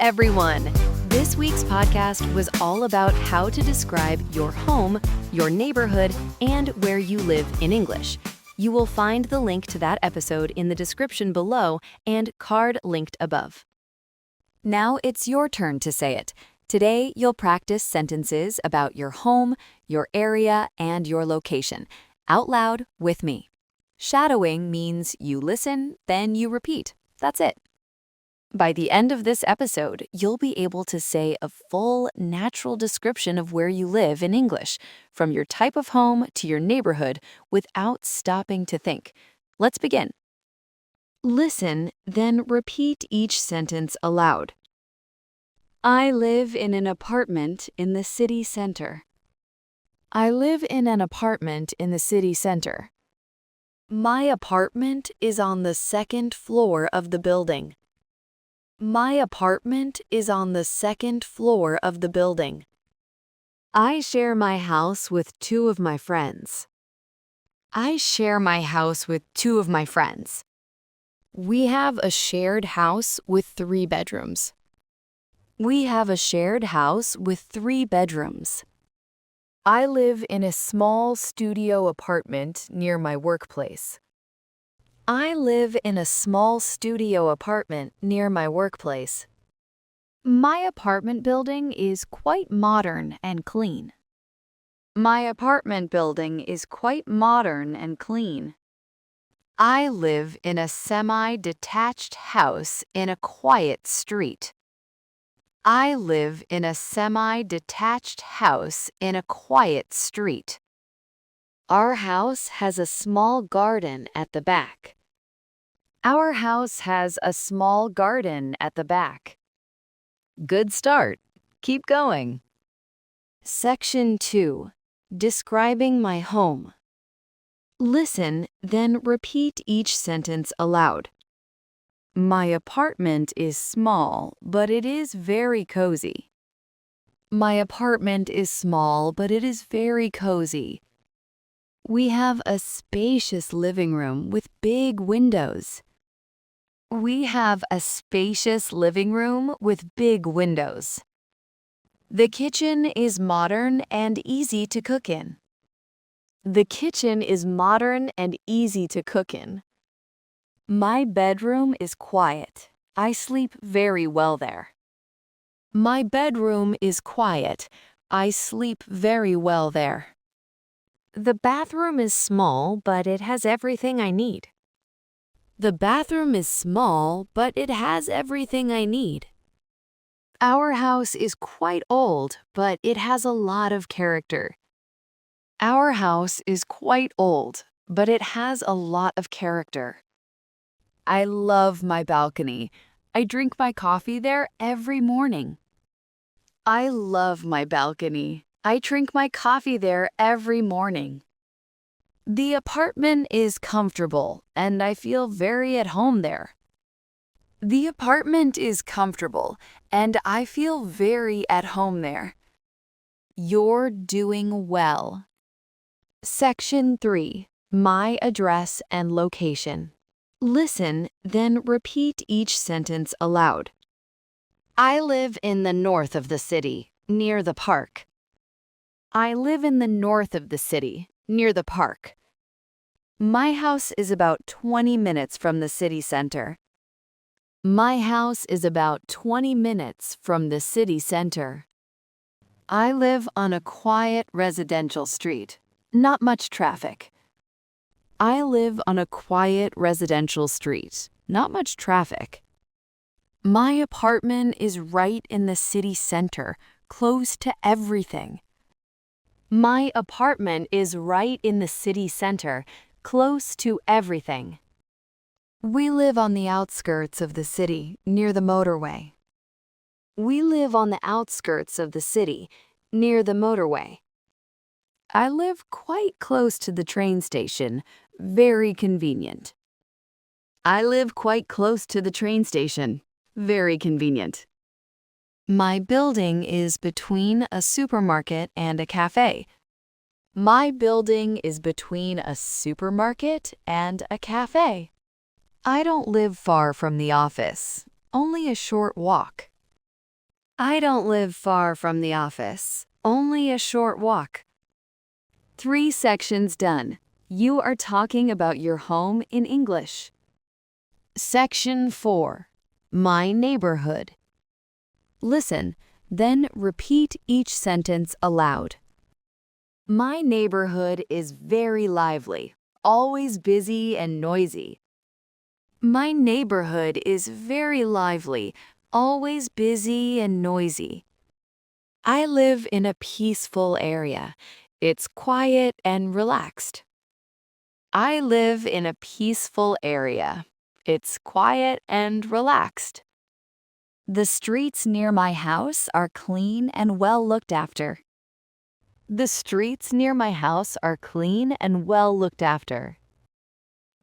everyone! This week's podcast was all about how to describe your home, your neighborhood, and where you live in English. You will find the link to that episode in the description below and card linked above. Now it's your turn to say it. Today, you'll practice sentences about your home, your area, and your location, out loud with me. Shadowing means you listen, then you repeat. That's it. By the end of this episode, you'll be able to say a full, natural description of where you live in English, from your type of home to your neighborhood, without stopping to think. Let's begin. Listen, then repeat each sentence aloud. I live in an apartment in the city center. I live in an apartment in the city center. My apartment is on the second floor of the building. My apartment is on the second floor of the building. I share my house with two of my friends. I share my house with two of my friends. We have a shared house with 3 bedrooms. We have a shared house with 3 bedrooms. I live in a small studio apartment near my workplace. I live in a small studio apartment near my workplace. My apartment building is quite modern and clean. My apartment building is quite modern and clean. I live in a semi-detached house in a quiet street. I live in a semi-detached house in a quiet street. Our house has a small garden at the back. Our house has a small garden at the back. Good start. Keep going. Section 2. Describing my home. Listen, then repeat each sentence aloud. My apartment is small, but it is very cozy. My apartment is small, but it is very cozy. We have a spacious living room with big windows. We have a spacious living room with big windows. The kitchen is modern and easy to cook in. The kitchen is modern and easy to cook in. My bedroom is quiet. I sleep very well there. My bedroom is quiet. I sleep very well there. The bathroom is small, but it has everything I need. The bathroom is small, but it has everything I need. Our house is quite old, but it has a lot of character. Our house is quite old, but it has a lot of character. I love my balcony. I drink my coffee there every morning. I love my balcony. I drink my coffee there every morning. The apartment is comfortable, and I feel very at home there. The apartment is comfortable, and I feel very at home there. You're doing well. Section 3. My address and location. Listen, then repeat each sentence aloud. I live in the north of the city, near the park. I live in the north of the city, near the park. My house is about 20 minutes from the city center. My house is about 20 minutes from the city center. I live on a quiet residential street. Not much traffic. I live on a quiet residential street. Not much traffic. My apartment is right in the city center, close to everything. My apartment is right in the city center, close to everything. We live on the outskirts of the city, near the motorway. We live on the outskirts of the city, near the motorway. I live quite close to the train station, very convenient. I live quite close to the train station, very convenient. My building is between a supermarket and a cafe. My building is between a supermarket and a cafe. I don't live far from the office, only a short walk. I don't live far from the office, only a short walk. 3 sections done. You are talking about your home in English. Section 4. My neighborhood. Listen, then repeat each sentence aloud. My neighborhood is very lively, always busy and noisy. My neighborhood is very lively, always busy and noisy. I live in a peaceful area. It's quiet and relaxed. I live in a peaceful area. It's quiet and relaxed. The streets near my house are clean and well looked after. The streets near my house are clean and well looked after.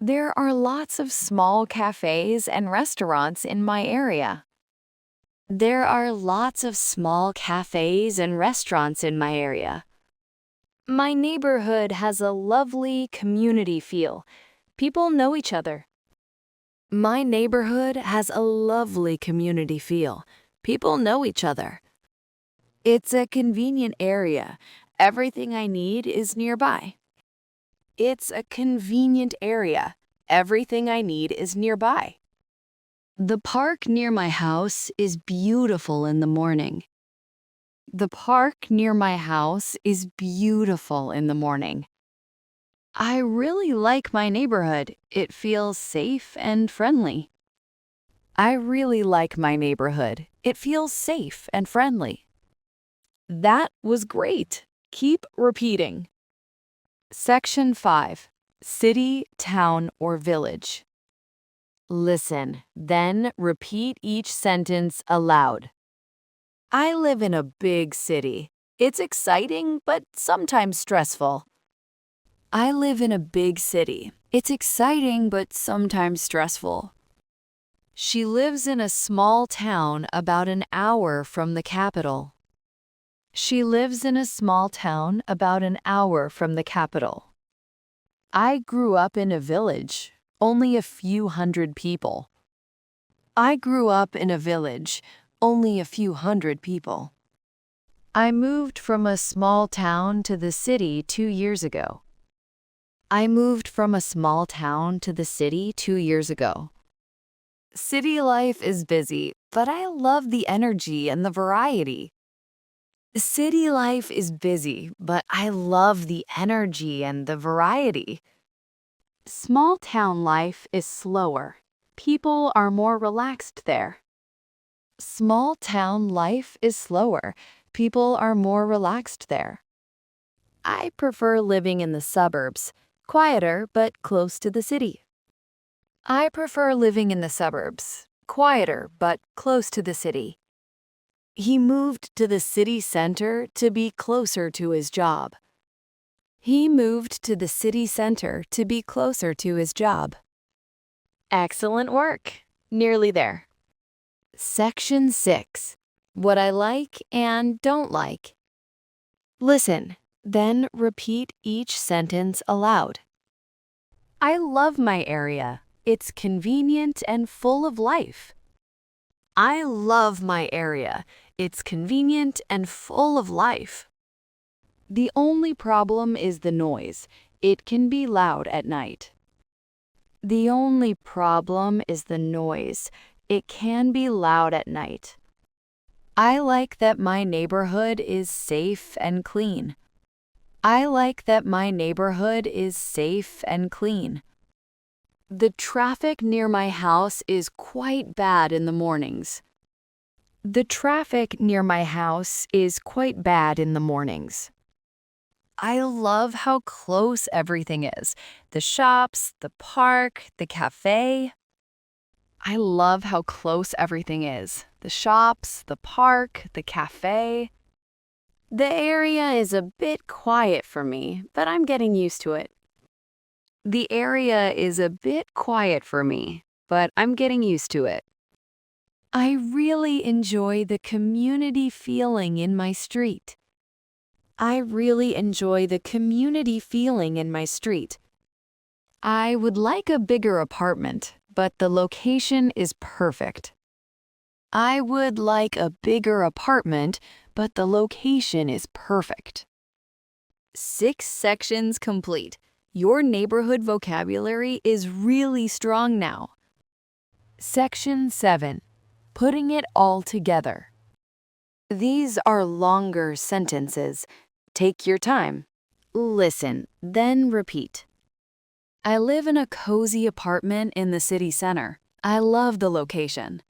There are lots of small cafes and restaurants in my area. There are lots of small cafes and restaurants in my area. My neighborhood has a lovely community feel. People know each other. My neighborhood has a lovely community feel. People know each other. It's a convenient area. Everything I need is nearby. It's a convenient area. Everything I need is nearby. The park near my house is beautiful in the morning. The park near my house is beautiful in the morning. I really like my neighborhood. It feels safe and friendly. I really like my neighborhood. It feels safe and friendly. That was great. Keep repeating. Section 5. City, town, or village. Listen, then repeat each sentence aloud. I live in a big city. It's exciting, but sometimes stressful. I live in a big city. It's exciting, but sometimes stressful. She lives in a small town about an hour from the capital. She lives in a small town about an hour from the capital. I grew up in a village, only a few hundred people. I grew up in a village, only a few hundred people. I moved from a small town to the city 2 years ago. I moved from a small town to the city 2 years ago. City life is busy, but I love the energy and the variety. City life is busy, but I love the energy and the variety. Small town life is slower. People are more relaxed there. Small town life is slower. People are more relaxed there. I prefer living in the suburbs, quieter but close to the city. I prefer living in the suburbs, quieter but close to the city. He moved to the city center to be closer to his job. He moved to the city center to be closer to his job. Excellent work. Nearly there. Section 6. What I like and don't like. Listen, then repeat each sentence aloud. I love my area. It's convenient and full of life. I love my area. It's convenient and full of life. The only problem is the noise. It can be loud at night. The only problem is the noise. It can be loud at night. I like that my neighborhood is safe and clean. I like that my neighborhood is safe and clean. The traffic near my house is quite bad in the mornings. The traffic near my house is quite bad in the mornings. I love how close everything is. The shops, the park, the cafe. I love how close everything is. The shops, the park, the cafe. The area is a bit quiet for me, but I'm getting used to it. The area is a bit quiet for me, but I'm getting used to it. I really enjoy the community feeling in my street. I really enjoy the community feeling in my street. I would like a bigger apartment, but the location is perfect. I would like a bigger apartment, but the location is perfect. 6 sections complete. Your neighborhood vocabulary is really strong now. Section 7. Putting it all together. These are longer sentences. Take your time. Listen, then repeat. I live in a cozy apartment in the city center. I love the location.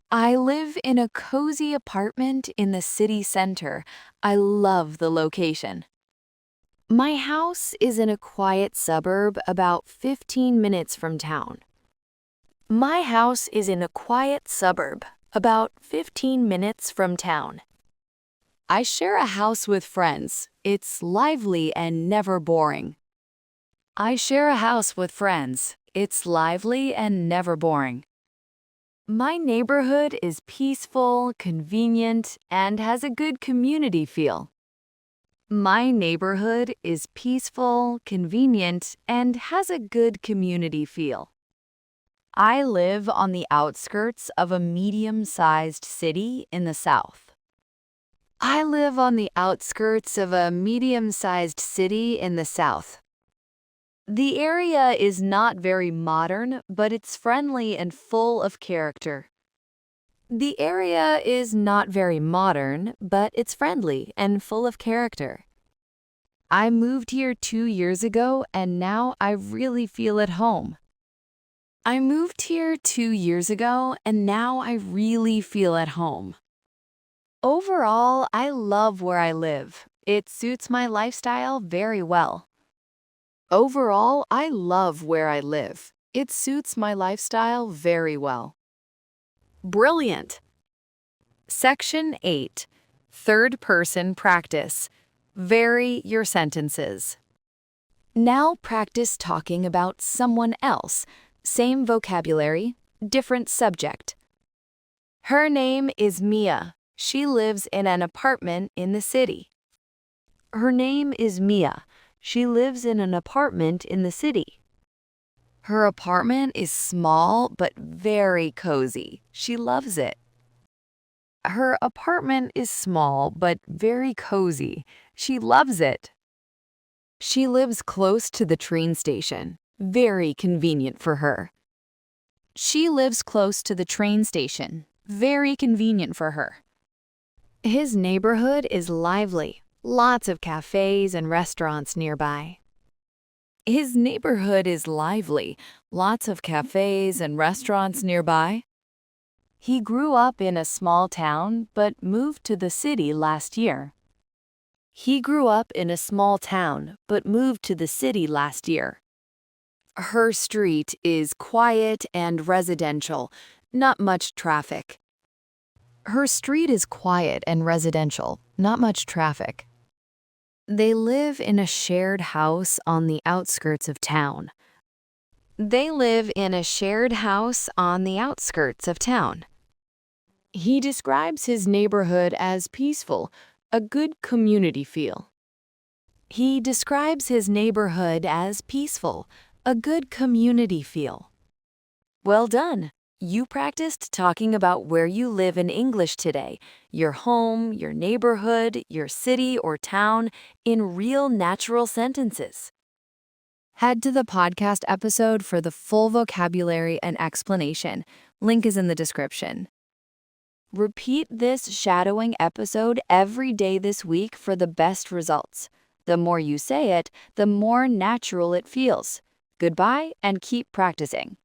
I live in a cozy apartment in the city center. I love the location. My house is in a quiet suburb about 15 minutes from town. My house is in a quiet suburb about 15 minutes from town. I share a house with friends. It's lively and never boring. I share a house with friends. It's lively and never boring. My neighborhood is peaceful, convenient, and has a good community feel. My neighborhood is peaceful, convenient, and has a good community feel. I live on the outskirts of a medium-sized city in the south. I live on the outskirts of a medium-sized city in the south. The area is not very modern, but it's friendly and full of character. The area is not very modern, but it's friendly and full of character. I moved here 2 years ago, and now I really feel at home. I moved here 2 years ago, and now I really feel at home. Overall, I love where I live. It suits my lifestyle very well. Overall, I love where I live. It suits my lifestyle very well. Brilliant! Section 8. Third person practice. Vary your sentences. Now practice talking about someone else. Same vocabulary, different subject. Her name is Mia. She lives in an apartment in the city. Her name is Mia. She lives in an apartment in the city. Her apartment is small but very cozy. She loves it. Her apartment is small but very cozy. She loves it. She lives close to the train station. Very convenient for her. She lives close to the train station. Very convenient for her. His neighborhood is lively. Lots of cafes and restaurants nearby. His neighborhood is lively. Lots of cafes and restaurants nearby. He grew up in a small town but moved to the city last year. He grew up in a small town but moved to the city last year. Her street is quiet and residential, not much traffic. Her street is quiet and residential, not much traffic. They live in a shared house on the outskirts of town. They live in a shared house on the outskirts of town. He describes his neighborhood as peaceful, a good community feel. He describes his neighborhood as peaceful, a good community feel. Well done! You practiced talking about where you live in English today, your home, your neighborhood, your city or town, in real natural sentences. Head to the podcast episode for the full vocabulary and explanation. Link is in the description. Repeat this shadowing episode every day this week for the best results. The more you say it, the more natural it feels. Goodbye and keep practicing.